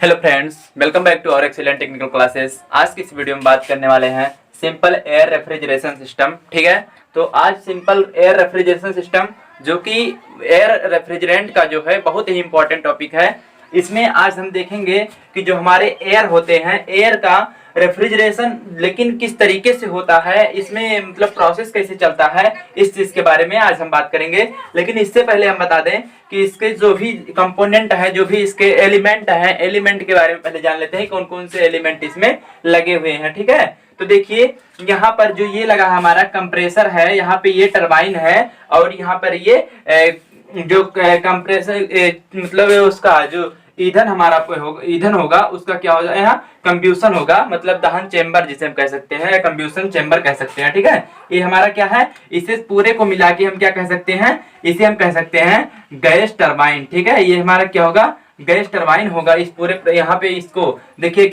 Hello friends, welcome back to our excellent technical classes. आज की इस वीडियो में बात करने वाले हैं सिंपल एयर रेफ्रिजरेशन सिस्टम। ठीक है, तो आज सिंपल एयर रेफ्रिजरेशन सिस्टम जो कि एयर रेफ्रिजरेंट का जो है बहुत ही इंपॉर्टेंट टॉपिक है। इसमें आज हम देखेंगे कि जो हमारे एयर होते हैं, एयर का रेफ्रिजरेशन लेकिन किस तरीके से होता है, इसमें मतलब प्रोसेस कैसे चलता है, इस चीज के बारे में आज हम बात करेंगे। लेकिन इससे पहले हम बता दें कि इसके जो भी कंपोनेंट है, जो भी इसके एलिमेंट है, एलिमेंट के बारे में पहले जान लेते हैं कौन कौन से एलिमेंट इसमें लगे हुए हैं। ठीक है, तो देखिए यहाँ पर जो ये लगा है हमारा कंप्रेसर है, यहाँ पे ये टरबाइन है, और यहाँ पर ये जो कंप्रेसर मतलब उसका जो ईंधन हमारा ईंधन होगा उसका क्या हो जाएगा, यहाँ कंब्यूशन होगा, मतलब दहन चेंबर जिसे हम कह सकते हैं, कंब्यूशन चेंबर कह सकते हैं। ठीक है, ये हमारा क्या है, इसे पूरे को मिला के हम क्या कह सकते हैं, इसे हम कह सकते हैं गैस टरबाइन। ठीक है, ये हमारा क्या होगा, गैस टरबाइन होगा। इस पूरे यहाँ पे इसको देखिए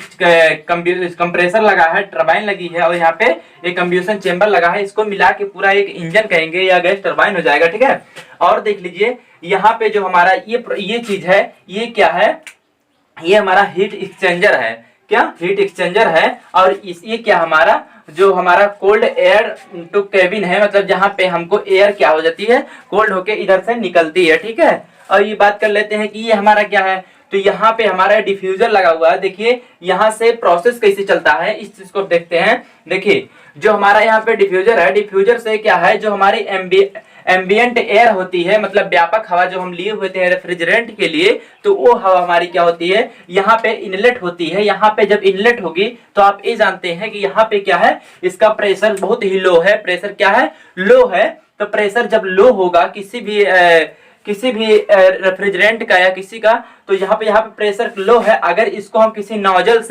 कंप्रेसर लगा है, टरबाइन लगी है, और यहाँ पे एक कंब्यूशन चेंबर लगा है, इसको मिला के पूरा एक इंजन कहेंगे या गैस टरबाइन हो जाएगा। ठीक है, और देख लीजिए यहाँ पे जो हमारा ये चीज है, ये क्या है, ये हमारा हीट एक्सचेंजर है। क्या हीट एक्सचेंजर है, और ये क्या हमारा जो हमारा कोल्ड एयर टू केबिन है, मतलब जहाँ पे हमको एयर क्या हो जाती है, कोल्ड होके इधर से निकलती है। ठीक है, और ये बात कर लेते हैं कि ये हमारा क्या है, तो यहाँ पे हमारा डिफ्यूजर लगा हुआ है। देखिए यहाँ से प्रोसेस कैसे चलता है, इस चीज को देखते हैं। देखिए जो हमारा यहाँ पे डिफ्यूजर है, डिफ्यूजर से क्या है, जो हमारी एम्बियंट एयर होती है, मतलब व्यापक हवा जो हम लिए हुए थे रेफ्रिजरेंट के लिए, तो वो हवा हमारी क्या होती है, यहाँ पे इनलेट होती है। यहाँ पे जब इनलेट होगी तो आप ये जानते हैं कि यहाँ पे क्या है, इसका प्रेशर बहुत ही लो है। प्रेशर क्या है, लो है। तो प्रेशर जब लो होगा किसी भी रेफ्रिजरेंट का या किसी का, तो यहाँ पे प्रेशर लो है। अगर इसको हम किसी नोजल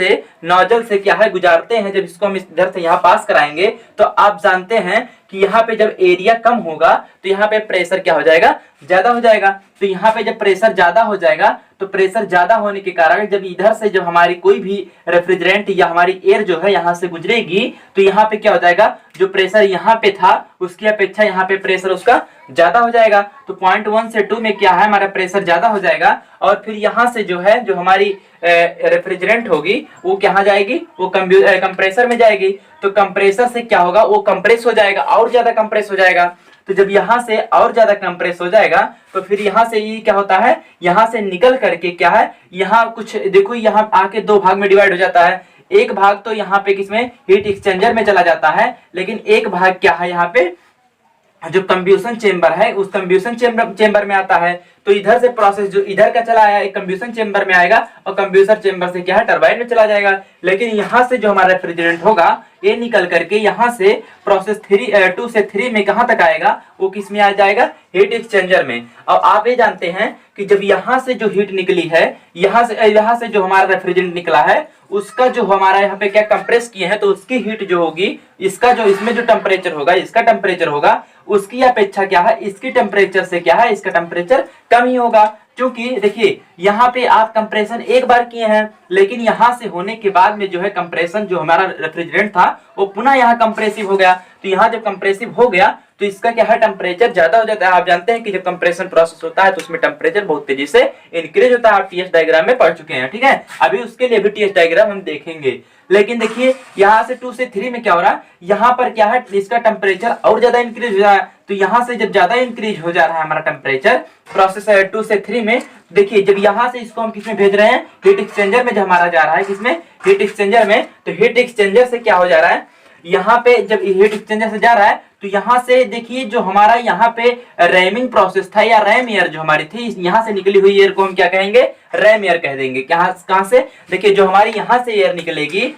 से क्या है गुजारते हैं, जब इसको हम इधर से यहाँ पास कराएंगे, तो आप जानते हैं कि यहाँ पे जब एरिया कम होगा तो यहाँ पे प्रेशर क्या हो जाएगा, ज्यादा हो जाएगा। तो यहाँ पे जब प्रेशर ज्यादा हो जाएगा, तो प्रेशर ज्यादा होने के कारण जब इधर से जब हमारी कोई भी रेफ्रिजरेंट या हमारी एयर जो है यहाँ से गुजरेगी, तो यहाँ पे क्या हो जाएगा, जो प्रेशर यहाँ पे था उसकी अपेक्षा यहाँ पे प्रेशर उसका ज्यादा हो जाएगा। तो 0.1 से 2 में क्या है, हमारा प्रेशर ज्यादा हो जाएगा, और फिर यहाँ से जो है जो हमारी रेफ्रिजरेंट होगी वो कहाँ जाएगी, वो कंप्रेसर में जाएगी। तो कंप्रेसर से क्या होगा, वो कंप्रेस हो जाएगा, और ज्यादा कंप्रेस हो जाएगा। तो जब यहाँ से और ज्यादा कंप्रेस हो जाएगा, तो फिर यहाँ से ये क्या होता है, यहाँ से निकल करके क्या है, यहाँ कुछ देखो, यहाँ आके दो भाग में डिवाइड हो जाता है। एक भाग तो यहाँ पे किसमें, हीट एक्सचेंजर में चला जाता है, लेकिन एक भाग क्या है, यहाँ पे जो कंब्यूशन चेंबर है उस कंब्यूशन चेंबर में आता है। तो इधर से प्रोसेस जो इधर का चला आया, एक कंब्यूशन चेंबर में आएगा, और कंब्यूशन चेंबर से क्या है, टरबाइन में चला जाएगा। लेकिन यहाँ से जो हमारा रेफ्रिजरेंट होगा, ये निकल करके यहाँ से प्रोसेस 2 से 3 में कहाँ तक आएगा, वो किस में आ जाएगा, हीट एक्सचेंजर में। और आप ये जानते हैं कि जब यहाँ से जो हीट निकली है, यहाँ से जो हमारा रेफ्रिजरेंट निकला है, उसका जो हमारा यहाँ पे क्या कंप्रेस किए हैं, तो उसकी हीट जो होगी, इसका जो इसमें जो टेम्परेचर होगा, इसका टेम्परेचर होगा, उसकी अपेक्षा क्या है, इसकी टेम्परेचर से क्या है, इसका टेम्परेचर कम ही होगा। क्योंकि देखिए यहाँ पे आप कंप्रेशन एक बार किए हैं, लेकिन यहाँ से होने के बाद में जो है कंप्रेशन जो हमारा रेफ्रिजरेंट था वो पुनः यहाँ कंप्रेसिव हो गया। तो यहाँ जब कंप्रेसिव हो गया तो इसका क्या है, टेम्परेचर ज्यादा हो जाता है। आप जानते हैं कि जब कंप्रेशन प्रोसेस होता है तो उसमें टेम्परेचर बहुत तेजी से इंक्रीज होता है। आप टीएस डायग्राम में पढ़ चुके हैं। ठीक है, अभी उसके लिए भी टीएस डायग्राम हम देखेंगे। लेकिन देखिए यहाँ से 2 से 3 में क्या हो रहा है, यहाँ पर क्या है, इसका टेम्परेचर और ज्यादा इंक्रीज हो रहा है। तो यहाँ से जब ज्यादा इंक्रीज हो जा रहा है हमारा टेम्परेचर प्रोसेस 2 से 3 में, देखिए जब यहाँ से इसको हम किसमें भेज रहे हैं, हीट एक्सचेंजर में जब हमारा जा रहा है, किसमें, हीट एक्सचेंजर में। तो हीट एक्सचेंजर से क्या हो जा रहा है, यहाँ पे जब हीट एक्सचेंजर से जा रहा है, तो यहाँ से देखिए जो हमारा यहाँ पे रैमिंग प्रोसेस था, या रैम एयर जो हमारी थी, यहाँ से निकली हुई एयर को हम क्या कहेंगे, रैम एयर कह देंगे। कहाँ से, देखिए जो हमारी यहाँ से एयर निकलेगी,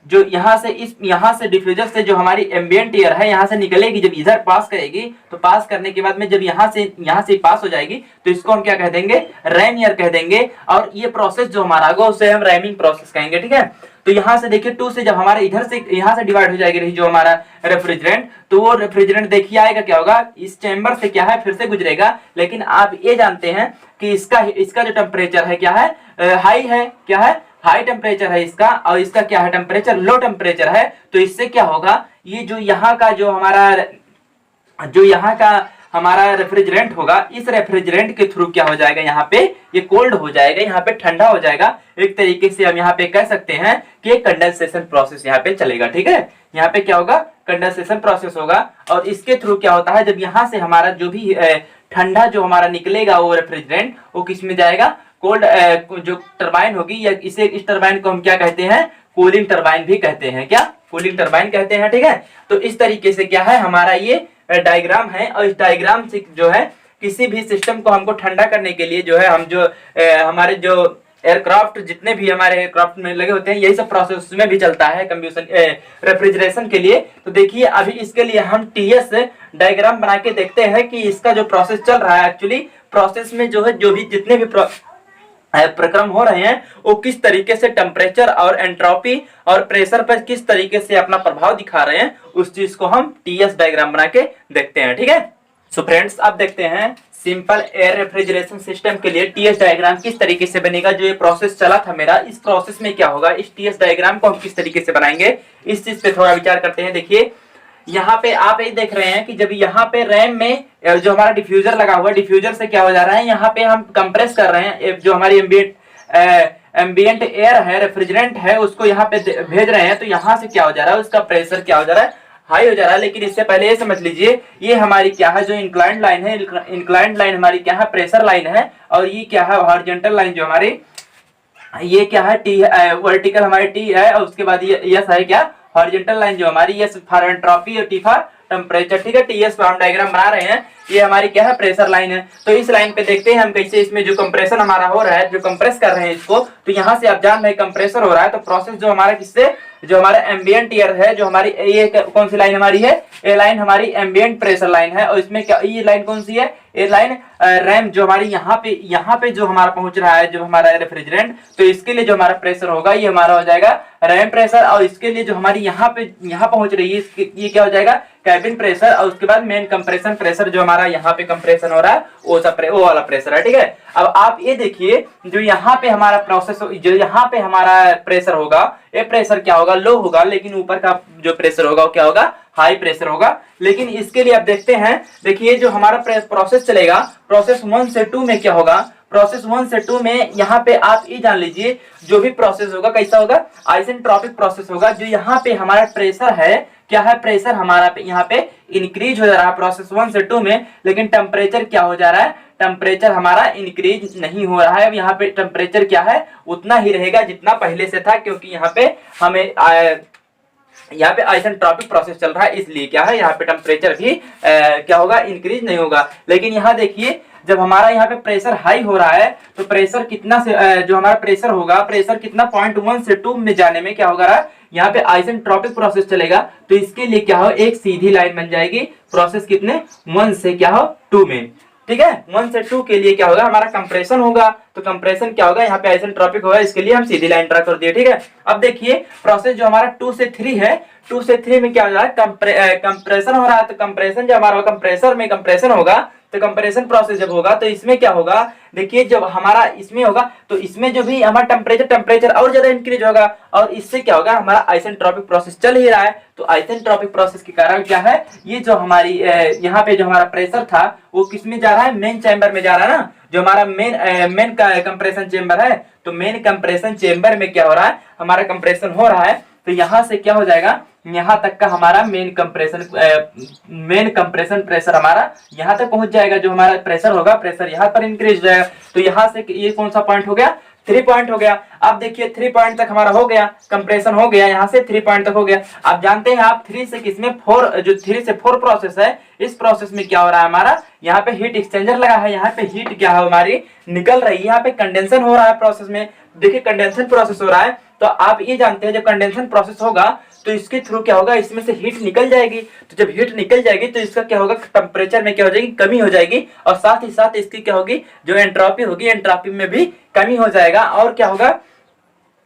जो यहाँ से डिफ्यूजर से जो हमारी एम्बिएंट एयर है यहाँ से निकलेगी, जब इधर पास करेगी, तो पास करने के बाद में जब यहाँ से पास हो जाएगी, तो इसको हम क्या कह देंगे, रैम एयर कह देंगे। और ये प्रोसेस जो हमारा होगा उसे हम रैमिंग प्रोसेस कहेंगे। ठीक है, तो यहाँ से देखिए 2 से जब हमारे इधर से यहाँ से डिवाइड हो जाएगी जो हमारा रेफ्रिजरेंट, तो वो रेफ्रिजरेंट देखिए आएगा क्या होगा, इस चैम्बर से क्या है, फिर से गुजरेगा। लेकिन आप ये जानते हैं कि इसका जो टेम्परेचर है क्या है, हाई है, क्या है, हाई टेम्परेचर है इसका, और इसका क्या है, टेम्परेचर लो टेम्परेचर है। तो इससे क्या होगा, ये जो यहाँ का जो हमारा जो यहाँ का हमारा रेफ्रिजरेंट होगा, इस रेफ्रिजरेंट के थ्रू क्या हो जाएगा, यहाँ पे ये कोल्ड हो जाएगा, यहाँ पे ठंडा हो जाएगा। एक तरीके से हम यहाँ पे कह सकते हैं कि कंडेंसेशन प्रोसेस यहाँ पे चलेगा। ठीक है, यहाँ पे क्या होगा, कंडेंसेशन प्रोसेस होगा। और इसके थ्रू क्या होता है, जब यहाँ से हमारा जो भी ठंडा जो हमारा निकलेगा वो रेफ्रिजरेंट, वो किस में जाएगा, कोल्ड जो टरबाइन होगी, या इसे इस टरबाइन को हम क्या कहते हैं, कूलिंग टरबाइन भी कहते हैं। क्या, कूलिंग टरबाइन कहते हैं। ठीक है, तो इस तरीके से क्या है हमारा ये डायग्राम है। और इस डायग्राम से जो है किसी भी सिस्टम को हमको ठंडा करने के लिए जो है हम जो हमारे जो एयरक्राफ्ट, जितने भी हमारे एयरक्राफ्ट में लगे होते हैं, यही सब प्रोसेस में भी चलता है कंबेशन रेफ्रिजरेशन के लिए। तो देखिए अभी इसके लिए हम टीएस डायग्राम बना के देखते हैं कि इसका जो प्रोसेस चल रहा है, एक्चुअली प्रोसेस में जो है जो भी जितने भी प्रक्रम हो रहे हैं वो किस तरीके से टेम्परेचर और एंट्रोपी और प्रेशर पर किस तरीके से अपना प्रभाव दिखा रहे हैं, उस चीज को हम टीएस डायग्राम बना के देखते हैं। ठीक है, सो फ्रेंड्स अब देखते हैं सिंपल एयर रेफ्रिजरेशन सिस्टम के लिए टीएस डायग्राम किस तरीके से बनेगा। जो ये प्रोसेस चला था मेरा, इस प्रोसेस में क्या होगा, इस टीएस डायग्राम को हम किस तरीके से बनाएंगे, इस चीज पे थोड़ा विचार करते हैं। देखिए यहाँ पे आप ये देख रहे हैं कि जब यहाँ पे रैम में जो हमारा डिफ्यूजर लगा हुआ है, डिफ्यूजर से क्या हो जा रहा है, यहाँ पे हम कंप्रेस कर रहे हैं जो हमारी एम्बिएंट एयर है, रेफ्रिजरेंट है, उसको यहाँ पे भेज रहे हैं। तो यहाँ से क्या हो जा रहा है, उसका प्रेशर क्या हो जा रहा है, हाई हो जा रहा है। लेकिन इससे पहले ये समझ लीजिए, ये हमारी क्या है, जो इंक्लाइंड लाइन है, इंक्लाइंड लाइन हमारी क्या है, प्रेशर लाइन है। और ये क्या है, हॉरिजॉन्टल लाइन जो हमारी, ये क्या है, टी वर्टिकल हमारी टी है। और उसके बाद ये यस है क्या, हॉरिजॉन्टल लाइन जो हमारी, यस फॉर एंट्रोपी और टी फॉर टेम्परेचर। ठीक है, टीएस पर हम डायग्राम बना रहे हैं, ये हमारी क्या है, प्रेशर लाइन है। तो इस लाइन पे देखते हैं हम कैसे इसमें जो कंप्रेशन हमारा हो रहा है, जो कंप्रेस कर रहे हैं इसको, तो यहाँ से आप जान रहे हैं कंप्रेसर हो रहा है। तो प्रोसेस जो हमारा किससे, जो हमारा एम्बिएंट एयर है, जो हमारी ये कौन सी लाइन हमारी है, ये लाइन हमारी एम्बिएंट प्रेशर लाइन है। और इसमें क्या, ये लाइन कौन सी है, ये लाइन रैम जो हमारी यहाँ पे जो हमारा पहुंच रहा है, जो हमारा रेफ्रिजरेंट, तो इसके लिए जो हमारा प्रेशर होगा ये हमारा हो जाएगा रैम प्रेशर। और इसके लिए जो हमारी यहाँ पहुंच रही है, ये क्या हो जाएगा, कैबिन प्रेशर। और उसके बाद मेन कंप्रेशन प्रेशर, जो हमारा यहाँ पे कंप्रेशन हो रहा है वो वाला प्रेशर है। ठीक है, अब आप ये देखिए, जो यहाँ पे हमारा प्रोसेस, जो यहाँ पे हमारा प्रेशर होगा, ये प्रेशर क्या होगा, लो होगा। लेकिन ऊपर का जो प्रेशर होगा वो क्या होगा, हाई प्रेशर होगा। लेकिन इसके लिए आप देखते हैं, देखिए जो हमारा प्रोसेस चलेगा, प्रोसेस 1 से 2 में क्या होगा, प्रोसेस 1 से 2 में यहाँ पे आप ये जान लीजिए, जो भी प्रोसेस होगा कैसा होगा, आइसेंट्रोपिक प्रोसेस होगा। जो यहाँ पे हमारा प्रेशर है, क्या है, प्रेशर हमारा यहाँ पे इंक्रीज हो जा रहा है प्रोसेस 1 से 2 में। लेकिन टेम्परेचर क्या हो जा रहा है, टेम्परेचर हमारा इंक्रीज नहीं हो रहा है। यहाँ पे टेम्परेचर क्या है, उतना ही रहेगा जितना पहले से था, क्योंकि यहाँ पे हमें यहाँ पे आइसेंट्रोपिक प्रोसेस चल रहा है, इसलिए क्या है, यहाँ पे टेम्परेचर भी क्या होगा, इंक्रीज नहीं होगा। लेकिन यहाँ देखिए, जब हमारा यहाँ पे प्रेशर हाई हो रहा है, तो प्रेशर कितना से जो हमारा प्रेशर होगा, प्रेशर कितना 0.1 से 2 में जाने में क्या होगा, यहाँ पे आइसेंट्रोपिक प्रोसेस चलेगा। तो इसके लिए क्या हो, एक सीधी लाइन बन जाएगी, प्रोसेस कितने 1 से क्या हो 2 में। ठीक है, 1 से 2 के लिए क्या होगा, हमारा कंप्रेशन होगा। तो कंप्रेशन क्या होगा, यहाँ पे आइसेंट्रोपिक होगा, इसके लिए हम सीधी लाइन ड्रा कर दिए। ठीक है, अब देखिए प्रोसेस जो हमारा 2 से 3 है, 2 से 3 में क्या हो रहा है, कंप्रेशन हो रहा है। तो कंप्रेशन जो हमारा कंप्रेसर में कंप्रेशन होगा, तो कंप्रेशन प्रोसेस जब होगा तो इसमें क्या होगा, देखिए जब हमारा इसमें होगा तो इसमें जो भी हमारा टेम्परेचर और ज्यादा इंक्रीज होगा। और इससे क्या होगा, हमारा आइसेंट्रोपिक प्रोसेस चल ही रहा है। तो आइसेंट्रोपिक प्रोसेस के कारण क्या है, ये जो हमारी यहाँ पे जो हमारा प्रेशर था वो किस में जा रहा है, मेन चैम्बर में जा रहा है ना, जो हमारा मेन कंप्रेशन चेंबर है। तो मेन कंप्रेशन चेंबर में क्या हो रहा है, हमारा कंप्रेशन हो रहा है। तो यहाँ से क्या हो जाएगा, यहाँ तक का हमारा मेन कंप्रेशन प्रेशर हमारा यहाँ तक पहुंच जाएगा। जो हमारा प्रेशर होगा, प्रेशर यहाँ पर इंक्रीज हो जाएगा। तो यहाँ से ये कौन सा पॉइंट हो गया, 3 पॉइंट हो गया। अब देखिए 3 पॉइंट तक हमारा हो गया, कंप्रेशन हो गया, यहाँ से 3 पॉइंट तक हो गया। आप जानते हैं आप 3 से किसमें 4, जो 3 से 4 प्रोसेस है, इस प्रोसेस में क्या हो रहा है, हमारा यहाँ पे हीट एक्सचेंजर लगा है, यहाँ पे हीट क्या है हमारी निकल रही है, यहाँ पे कंडेंसन हो रहा है प्रोसेस में। देखिए कंडेंसन प्रोसेस हो रहा है, तो आप ये जानते हैं जब कंडेंसन प्रोसेस होगा तो इसके थ्रू क्या होगा, इसमें से हीट निकल जाएगी। तो जब हीट निकल जाएगी तो इसका क्या होगा, टेम्परेचर में क्या हो जाएगी, कमी हो जाएगी। और साथ ही साथ इसकी क्या होगी, जो एंट्रोपी होगी, एंट्रोपी में भी कमी हो जाएगा। और क्या होगा,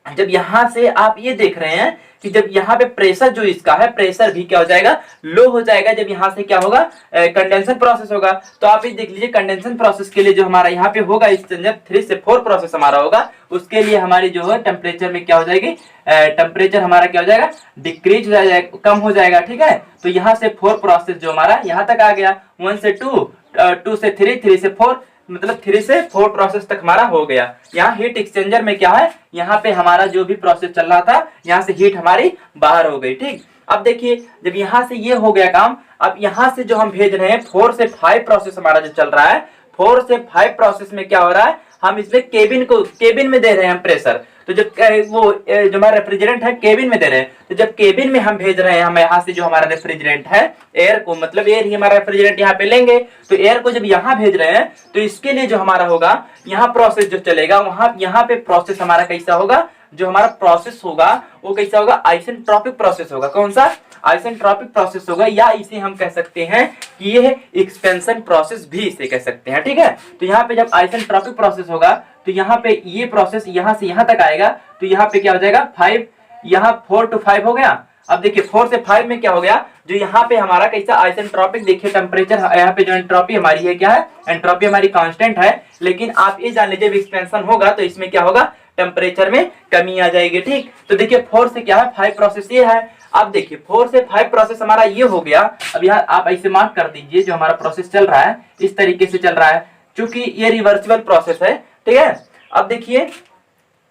जब यहां से आप ये देख रहे हैं कि जब यहाँ पे प्रेशर जो इसका है, प्रेशर भी क्या हो जाएगा, लो हो जाएगा। जब यहाँ से क्या होगा, कंडेंसन प्रोसेस होगा। तो आप ये देख लीजिए, कंडेंसन प्रोसेस के लिए जो हमारा यहाँ पे होगा एक्सचेंजर 3 से 4 प्रोसेस हमारा होगा, उसके लिए हमारी जो है टेम्परेचर में क्या हो जाएगी, टेम्परेचर हमारा क्या हो जाएगा, डिक्रीज हो जाएगा, कम हो जाएगा। ठीक है, तो यहाँ से 4 प्रोसेस जो हमारा यहाँ तक आ गया, 1 से 2, 2 से 3, 3 से 4, मतलब 3 से 4 प्रोसेस तक हमारा हो गया। यहाँ हीट एक्सचेंजर में क्या है, यहाँ पे हमारा जो भी प्रोसेस चल रहा था यहाँ से हीट हमारी बाहर हो गई। ठीक, अब देखिए जब यहाँ से ये हो गया काम, अब यहाँ से जो हम भेज रहे हैं 4 से 5 प्रोसेस हमारा जो चल रहा है, 4 से 5 प्रोसेस में क्या हो रहा है, हम इसमें केबिन में दे रहे हैं प्रेशर। तो जब वो जो हमारा रेफ्रिजरेंट है केबिन में दे रहे हैं, तो जब केबिन में हम भेज रहे हैं, हम यहाँ से जो हमारा रेफ्रिजरेंट है एयर को, मतलब एयर ही हमारा रेफ्रिजरेंट यहाँ पे लेंगे, तो एयर को जब यहाँ भेज रहे हैं तो इसके लिए जो हमारा होगा यहाँ प्रोसेस जो चलेगा, वहां यहाँ पे प्रोसेस हमारा कैसा होगा, जो हमारा प्रोसेस होगा वो कैसा होगा, आइसेंट्रोपिक प्रोसेस होगा। कौन सा, आइसेंट्रोपिक प्रोसेस होगा, या इसे हम कह सकते हैं कि ये एक्सपेंशन प्रोसेस भी इसे कह सकते हैं। ठीक है, तो यहाँ पे जब आइसेंट्रोपिक प्रोसेस होगा तो यहाँ पे ये प्रोसेस यहाँ से यहाँ तक आएगा, तो यहाँ पे क्या हो जाएगा 5, यहाँ 4 to 5 हो गया। अब देखिए 4 से 5 में क्या हो गया, जो यहाँ पे हमारा कैसा आइसेंट्रोपिक, देखिए टेम्परेचर यहाँ पे जो एंट्रोपी हमारी है क्या है, एंट्रोपी हमारी कांस्टेंट है, लेकिन आप ये जान लीजिए जब एक्सपेंशन होगा तो इसमें क्या होगा, टेम्परेचर में कमी आ जाएगी। ठीक, तो देखिए 4 से क्या है 5 प्रोसेस ये है। अब देखिए 4 से 5 प्रोसेस हमारा ये हो गया। अब यहाँ आप ऐसे मार्क कर दीजिए जो हमारा प्रोसेस चल रहा है इस तरीके से चल रहा है, क्योंकि ये रिवर्सिबल प्रोसेस है। ठीक है, अब देखिए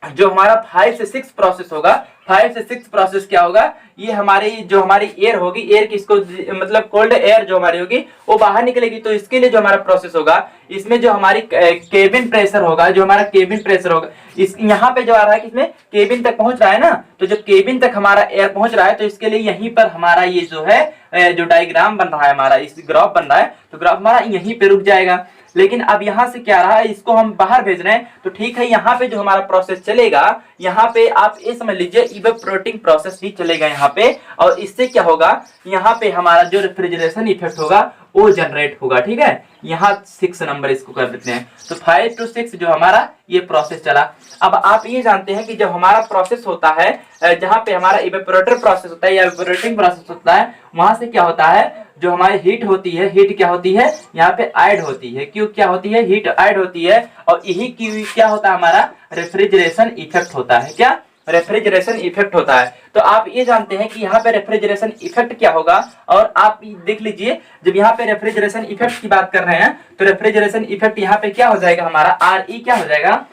जो हमारा 5 से 6 प्रोसेस होगा, 5 से 6 प्रोसेस क्या होगा, ये हमारी जो हमारी एयर होगी, एयर किसको मतलब कोल्ड एयर जो हमारी होगी वो बाहर निकलेगी, तो इसके लिए जो हमारा प्रोसेस होगा इसमें जो हमारी केबिन प्रेशर होगा, जो हमारा केबिन प्रेशर होगा इस यहाँ पे जो आ रहा है किसमें, केबिन तक पहुंच रहा है ना, तो जब केबिन तक हमारा एयर पहुंच रहा है तो इसके लिए यहीं पर हमारा ये जो है जो डायग्राम बन रहा है हमारा, इस ग्राफ बन रहा है, तो ग्राफ हमारा यहीं पे रुक जाएगा। लेकिन अब यहाँ से क्या रहा है, इसको हम बाहर भेज रहे हैं, तो ठीक है यहाँ पे जो हमारा प्रोसेस चलेगा, यहाँ पे आप ये समझ लीजिए इवेपोरेटिंग प्रोसेस ही चलेगा यहाँ पे, और इससे क्या होगा, यहाँ पे हमारा जो रेफ्रिजरेशन इफेक्ट होगा वो जनरेट होगा। ठीक है, यहाँ 6 नंबर इसको कर देते हैं, तो 5 to 6 जो हमारा ये प्रोसेस चला। अब आप ये जानते हैं कि जब हमारा प्रोसेस होता है, जहाँ पे हमारा इवेपोरेटर प्रोसेस होता है या इवेपोरेटिंग प्रोसेस होता है, वहां से क्या होता है, जो हमारी हीट होती है, हीट क्या होती है, यहाँ पे ऐड होती है। क्यों क्या होती है, हीट ऐड होती है, और यही की क्या होता है हमारा रेफ्रिजरेशन इफेक्ट होता है। क्या, रेफ्रिजरेशन इफेक्ट होता है। तो आप ये जानते हैं कि यहाँ पे रेफ्रिजरेशन इफेक्ट क्या होगा, और आप देख लीजिए जब यहाँ पे रेफ्रिजरेशन इफेक्ट की बात कर रहे हैं तो रेफ्रिजरेशन इफेक्ट यहाँ पे क्या हो जाएगा हमारा, RE क्या हो जाएगा,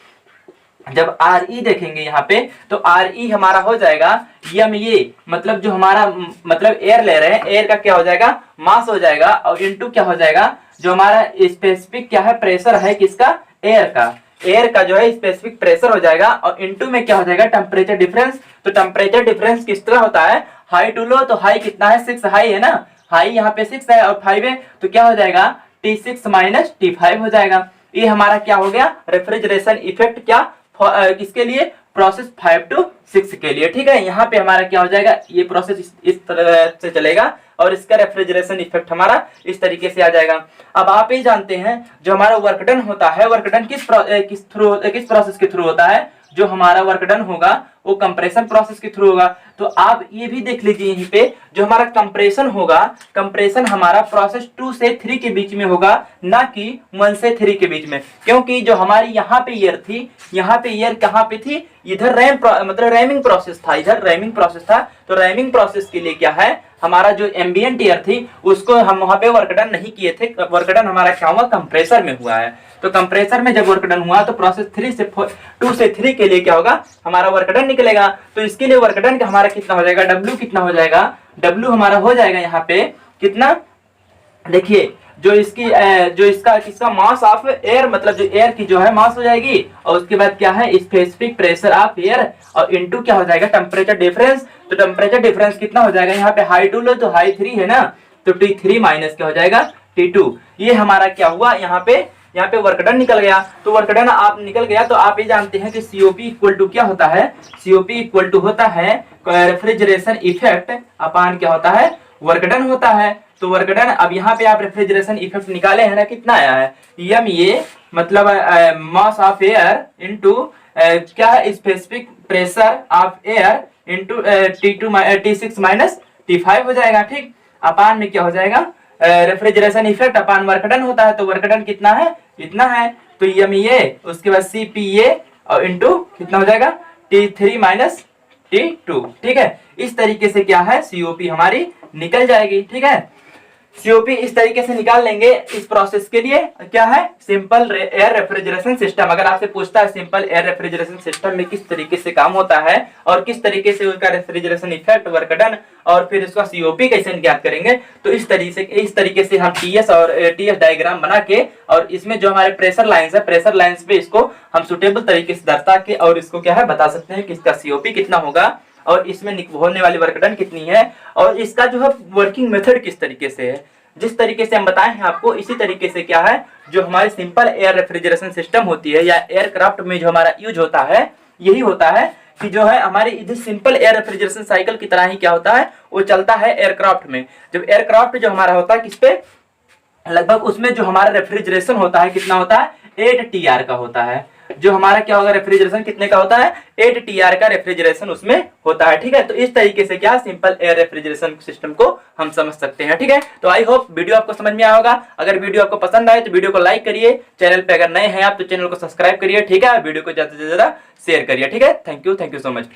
जब RE देखेंगे यहाँ पे तो RE हमारा हो जाएगा MA, मतलब जो हमारा मतलब एयर ले रहे हैं, एयर का क्या हो जाएगा, मास हो जाएगा, और इनटू क्या हो जाएगा, जो हमारा स्पेसिफिक क्या है प्रेशर है किसका, एयर का, एयर का जो है स्पेसिफिक प्रेशर हो जाएगा, और इनटू में क्या हो जाएगा टेम्परेचर डिफरेंस। तो टेम्परेचर डिफरेंस किस तरह होता है, हाई टू लो, तो हाई कितना है 6 हाई है ना, हाई यहाँ पे 6 है और 5 है, तो क्या हो जाएगा T6 माइनस T5 हो जाएगा। ये हमारा क्या हो गया, रेफ्रिजरेशन इफेक्ट क्या किसके लिए, प्रोसेस 5 to 6 के लिए। ठीक है, यहाँ पे हमारा क्या हो जाएगा, ये प्रोसेस इस तरह से चलेगा और इसका रेफ्रिजरेशन इफेक्ट हमारा इस तरीके से आ जाएगा। अब आप ये जानते हैं जो हमारा वर्क डन होता है, वर्क डन किस प्रोसेस के थ्रू होता है, जो हमारा वर्क डन होगा वो कंप्रेशन प्रोसेस के थ्रू होगा। तो आप ये भी देख लीजिए यहीं पे जो हमारा कंप्रेशन होगा, कंप्रेशन हमारा प्रोसेस 2 से 3 के बीच में होगा, ना कि 1 से 3 के बीच में, क्योंकि जो हमारी यहाँ पे एयर थी, यहाँ पे एयर कहाँ पे थी, इधर मतलब रैमिंग प्रोसेस था, इधर रैमिंग प्रोसेस था। तो रैमिंग प्रोसेस के लिए क्या है, हमारा जो एम्बिएंट एयर थी उसको हम वहां पे वर्क डन नहीं किए थे, वर्क डन हमारा क्या हुआ, कंप्रेसर में हुआ है। तो कंप्रेसर में जब वर्क डन हुआ तो प्रोसेस 2 से 3 के लिए क्या होगा, हमारा वर्क डन निकलेगा। तो इसके लिए वर्क डन का हमारा कितना हो जाएगा, W कितना हो जाएगा, W हमारा हो जाएगा यहाँ पे कितना, देखिए जो इसका मास ऑफ एयर, मतलब जो एयर की जो है मास हो जाएगी, और उसके बाद क्या है स्पेसिफिक प्रेशर ऑफ एयर, और इनटू क्या हो जाएगा टेम्परेचर डिफरेंस। तो टेम्परेचर डिफरेंस कितना हो जाएगा, यहाँ पे हाई 2 लो तो हाई 3 है ना, तो T3 माइनस क्या हो जाएगा T2। ये हमारा क्या हुआ, यहाँ पे वर्क डन निकल गया। तो वर्क डन आप निकल गया तो आप ये जानते हैं कि COP इक्वल टू क्या होता है, COP इक्वल टू होता है रेफ्रिजरेशन इफेक्ट अपान क्या होता है, वर्क डन होता है। तो वर्क डन, अब यहाँ पे आप रेफ्रिजरेशन इफेक्ट निकाले हैं ना, कितना आया है, MA मतलब मास ऑफ एयर इनटू क्या है specific pressure of air into T6 minus T5 हो जाएगा। ठीक, अपान में क्या हो जाएगा, रेफ्रिजरेशन इफेक्ट अपान वर्क डन होता है, तो वर्क डन कितना है, इतना है, तो MA उसके बाद CPA और इनटू कितना हो जाएगा T3 माइनस T2। ठीक है, इस तरीके से क्या है COP हमारी निकल जाएगी। ठीक है, सीओपी इस तरीके से निकाल लेंगे। इस प्रोसेस के लिए क्या है, सिंपल एयर रेफ्रिजरेशन सिस्टम। अगर आपसे पूछता है सिंपल एयर रेफ्रिजरेशन सिस्टम में किस तरीके से काम होता है और किस तरीके से उसका रेफ्रिजरेशन इफेक्ट, वर्क डन और फिर उसका सीओपी कैसे ज्ञात करेंगे, तो इस तरीके से हम टीएस और टीएस डायग्राम बना के और इसमें जो हमारे प्रेशर लाइंस है, प्रेशर लाइंस पे इसको हम सुटेबल तरीके से दर्शा के और इसको क्या है बता सकते हैं कि इसका सीओपी कितना होगा और इसमें होने वाली वर्क डन कितनी है और इसका जो है वर्किंग मेथड किस तरीके से है। जिस तरीके से हम बताए हैं आपको, इसी तरीके से क्या है जो हमारी सिंपल एयर रेफ्रिजरेशन सिस्टम होती है या एयरक्राफ्ट में जो हमारा यूज होता है, यही होता है कि जो है हमारे इधर सिंपल एयर रेफ्रिजरेशन साइकिल की तरह ही क्या होता है, वो चलता है एयरक्राफ्ट में। जब एयरक्राफ्ट जो हमारा होता है किस पे, लगभग उसमें जो हमारा रेफ्रिजरेशन होता है कितना होता है, 8 TR का होता है। जो हमारा क्या होगा रेफ्रिजरेशन कितने का होता है, 8 TR का रेफ्रिजरेशन उसमें होता है। ठीक है, तो इस तरीके से क्या सिंपल एयर रेफ्रिजरेशन सिस्टम को हम समझ सकते हैं। ठीक है, तो आई होप वीडियो आपको समझ में आया होगा। अगर वीडियो आपको पसंद आए तो वीडियो को लाइक करिए, चैनल पे अगर नए हैं आप तो चैनल को सब्सक्राइब करिए। ठीक है, वीडियो को ज्यादा से ज्यादा शेयर करिए। ठीक है, thank you so much friend.